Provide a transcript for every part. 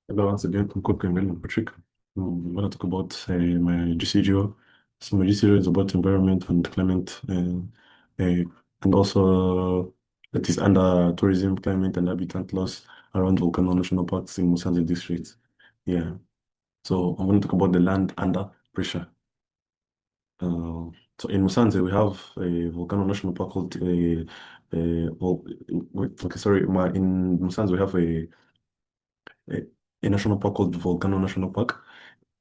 Hello, once again, I'm Cook and Patrick. I'm going to talk about my GCGO. So my GCGO is about environment and climate, and also it is under tourism, climate, and habitat loss around Volcano National Parks in Musanze district. Yeah. So I'm going to talk about the land under pressure. So in Musanze, we have a Volcano National Park called okay, sorry, in Musanze we have a, a national park called Volcano National Park.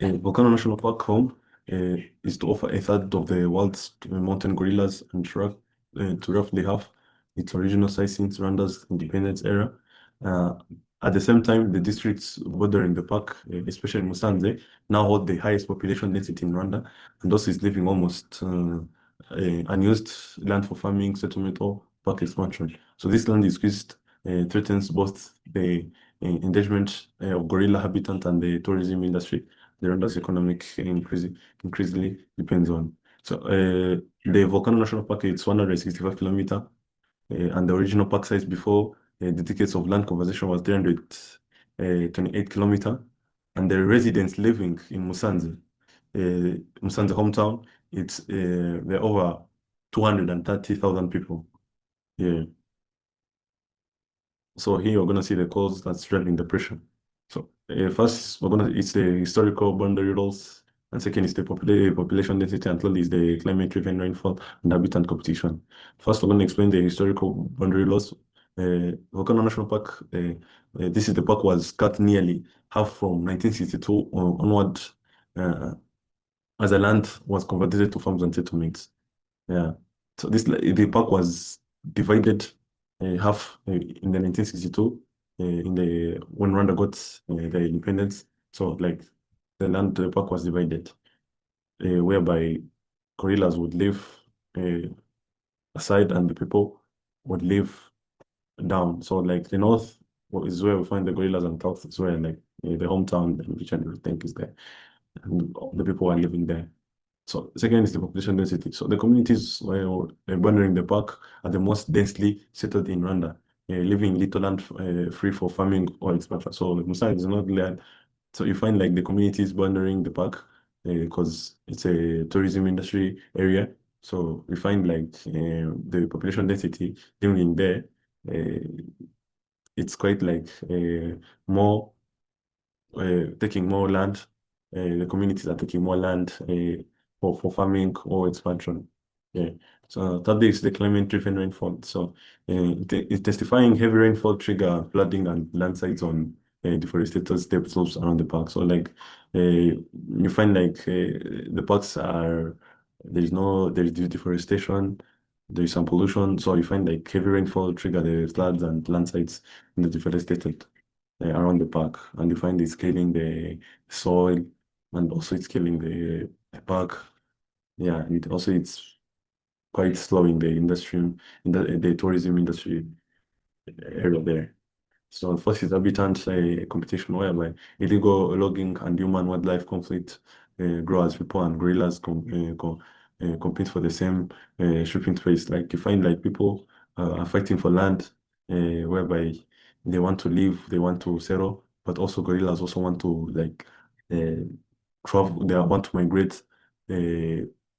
Volcano National Park home is to offer a third of the world's mountain gorillas and to roughly half its original size since Rwanda's independence era. Uh, at the same time, the districts bordering the park, especially Musanze, now hold the highest population density in Rwanda, and thus is leaving almost unused land for farming, settlement, or park expansion. So this land increased threatens both the endangerment of gorilla habitat and the tourism industry the Rwanda's economic increasingly depends on. So the Volcano National Park is 165 kilometer, and the original park size before the decades of land conservation was 328 kilometer, and the residents living in Musanze hometown, there are over 230,000 people. Yeah. So here we're gonna see the cause that's driving depression. So first it's the historical boundary laws, and second is the population density, and third is the climate-driven rainfall and habitat competition. First, we're gonna explain the historical boundary laws. Volcano National Park. This is the park was cut nearly half from 1962 onward, uh, as the land was converted to farms and settlements. Yeah. So the park was divided half in the 1962 in the when Rwanda got the independence. So like the park was divided, whereby gorillas would live uh, aside and the people would live down. So like the north is where we find the gorillas, and south is where like the hometown and each and everything is there, and the people are living there. So second is the population density. So the communities were bordering the park are the most densely settled in Rwanda, living in little land free for farming or expansion. So like, Musa is not land. So you find like the communities bordering the park because it's a tourism industry area. So we find like the population density living there, it's quite like more taking more land. The communities are taking more land for farming or expansion. Yeah. So that is the climate-driven rainfall. So it's testifying heavy rainfall trigger flooding and landslides on deforested steppe slopes around the park. So like you find like the parks are there is deforestation, there is some pollution. So you find like heavy rainfall trigger the floods and landslides in the deforested around the park, and you find it's killing the soil, and also it's killing the park. Yeah, and also it's quite slowing the industry in the tourism industry area there. So first is habitat competition whereby illegal logging and human wildlife conflict grow as people and gorillas compete for the same shipping space. Like you find like people are fighting for land whereby they want to live, they want to settle, but also gorillas also want to like uh, travel, they want to migrate.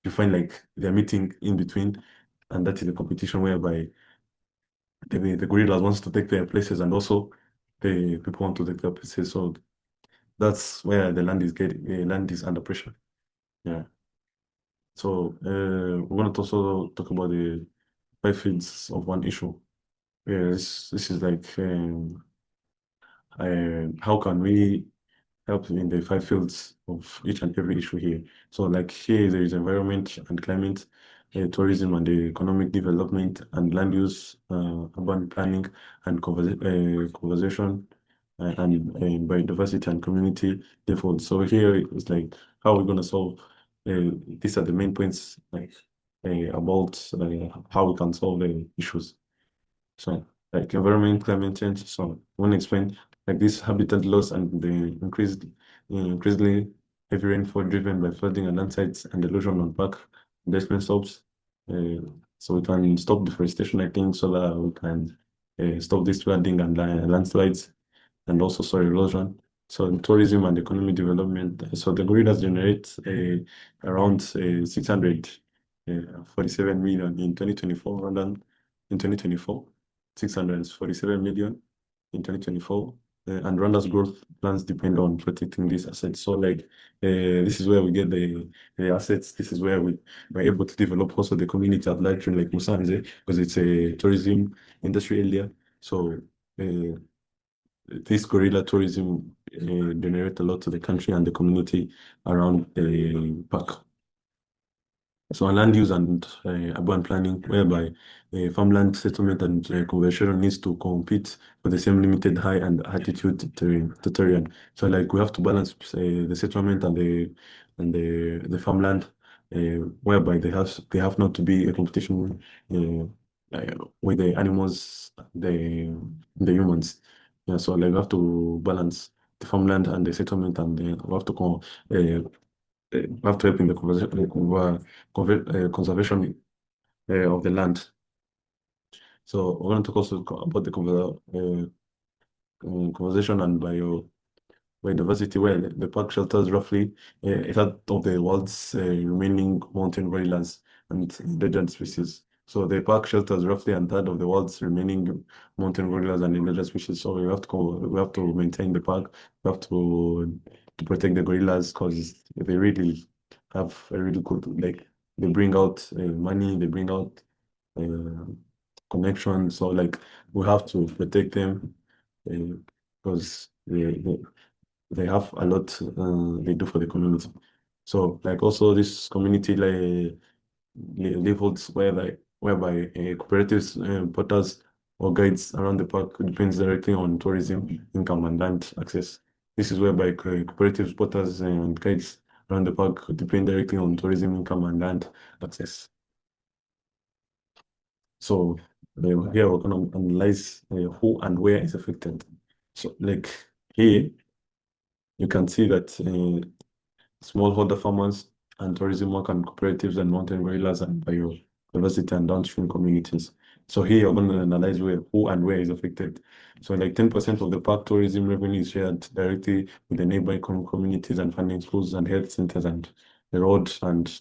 You find like they're meeting in between, and that is the competition whereby the gorillas wants to take their places, and also the people want to take their places. So that's where the land is under pressure. Yeah. So we're gonna also talk about the five fields of one issue. Yeah, this is like how can we help in the five fields of each and every issue here. So like here there is environment and climate, tourism and the economic development and land use, urban planning and conversation and biodiversity and community default. So here it's like how we're gonna solve these are the main points like about how we can solve the issues. So, like environment, climate change. So, I want to explain like this habitat loss and the increasingly heavy rainfall driven by flooding and landslides and erosion on park investment stops. Uh, so we can stop deforestation, I think, so that we can stop this flooding and landslides and also soil erosion. So in tourism and economic development, so the gorillas generate around 647 million in 2024, rather than in 2024, 647 million in 2024. And Rwanda's growth plans depend on protecting these assets. So like this is where we get the assets. This is where we're able to develop also the community at large, like Musanze, because it's a tourism industry area. So uh, this gorilla tourism generate a lot to the country and the community around the park. So land use and urban planning, whereby farmland settlement and conversion needs to compete for the same limited high and altitude terrain. So like we have to balance the settlement and the farmland, whereby they have not to be a competition with the animals, the humans. Yeah, so like we have to balance the farmland and the settlement, and we have to have to help in the conservation of the land. So we're going to talk also about the conservation and biodiversity, where the park shelters roughly a third of the world's remaining mountain gorillas and endangered species. So the park shelters roughly a third of the world's remaining mountain gorillas and endangered species. So we have to maintain the park. We have to protect the gorillas because they really have a really good, like, they bring out money, they bring out uh, connection. So like we have to protect them because they have a lot they do for the community. So like also this community like levels whereby cooperatives, porters or guides around the park depends directly on tourism income and land access. This is whereby cooperatives, porters and guides around the park depend directly on tourism income and land access. So here we're gonna analyze who and where is affected. So like here you can see that smallholder farmers and tourism work and cooperatives and mountain gorillas and biodiversity and downstream communities. So here you're going to analyze who and where is affected. So like 10% of the park tourism revenue is shared directly with the neighboring communities and funding schools and health centers and the roads and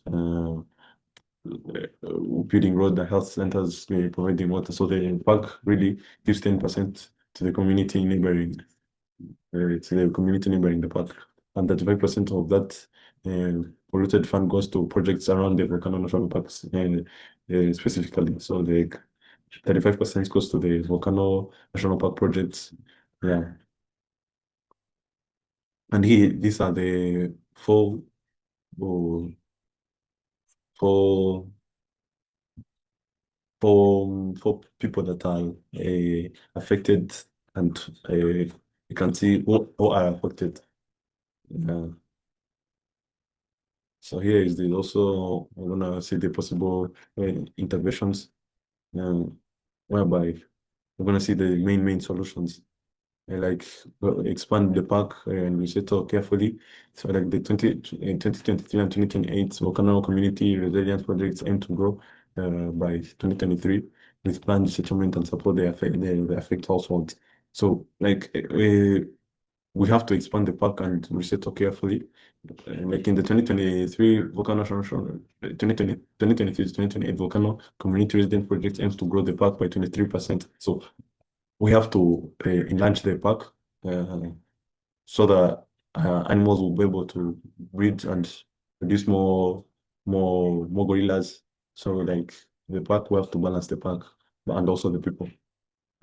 building road and health centers, providing water. So the park really gives 10% to the community neighboring it's a community neighbor in the park. And 35% of that polluted fund goes to projects around the Volcano National Parks specifically. So the 35% goes to the Volcano National Park projects. Yeah. And here, these are the oh, four, four people that are affected, and you can see who are affected. Yeah. So here is the also I wanna see the possible interventions, whereby we're gonna see the main solutions. Like expand the park and resettle carefully. So like the 2023 and 2028 volcano community resilience projects aim to grow by 2023 with planned settlement and support the affect households. So like we have to expand the park and resettle carefully. Like in the 2023 Volcano 2023 to 2028 Volcano Community Resident Project aims to grow the park by 23%. So we have to enlarge the park so that animals will be able to breed and produce more gorillas. So like the park, we have to balance the park and also the people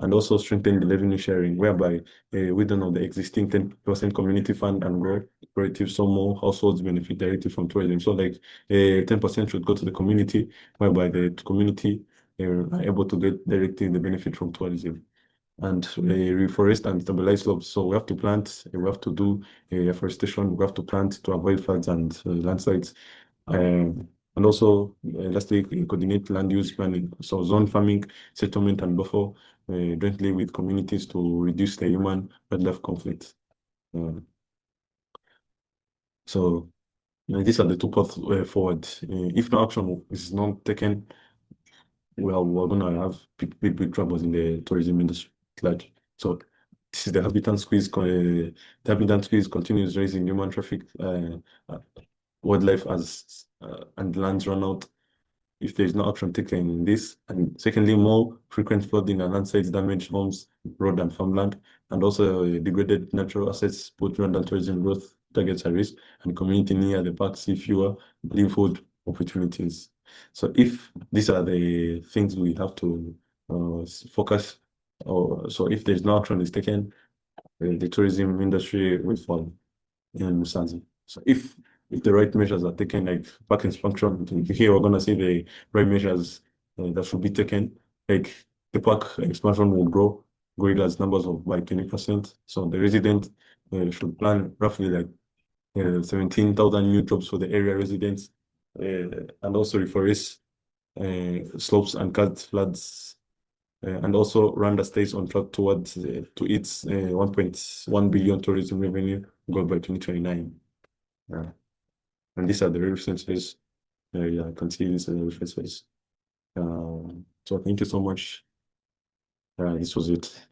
and also strengthen the revenue sharing, whereby we don't know the existing 10% community fund and grow cooperatives, so more households benefit directly from tourism. So like 10% should go to the community, whereby the community are able to get directly the benefit from tourism and reforest and stabilize slopes. So we have to plant, we have to do afforestation, we have to plant to avoid floods and landslides. And also, lastly, coordinate land use planning. So zone farming, settlement, and buffer jointly with communities to reduce the human-wildlife conflict. Um, so these are the two paths forward. If no action is not taken, well, we're gonna have big troubles in the tourism industry at large. So This is the habitat squeeze. The habitat squeeze continues raising human traffic, wildlife as and lands run out if there is no action taken in this. And secondly, more frequent flooding and landslides damage homes, road and farmland, and also degraded natural assets put Rwandan tourism growth targets at risk, and community near the park see fewer livelihood opportunities. So if these are the things we have to focus, or so if there's no action is taken, the tourism industry will fall in Musanze. So if the right measures are taken, like park expansion, here we're gonna see the right measures that should be taken. Like the park expansion will grow gorillas numbers of by 20%. So the resident should plan roughly like 17,000 new jobs for the area residents, and also reforest slopes and cut floods. And also Rwanda stays on track towards to its 1.1 billion tourism revenue goal by 2029. And these are the references. Yeah, I can see these are the references. So thank you so much. This was it.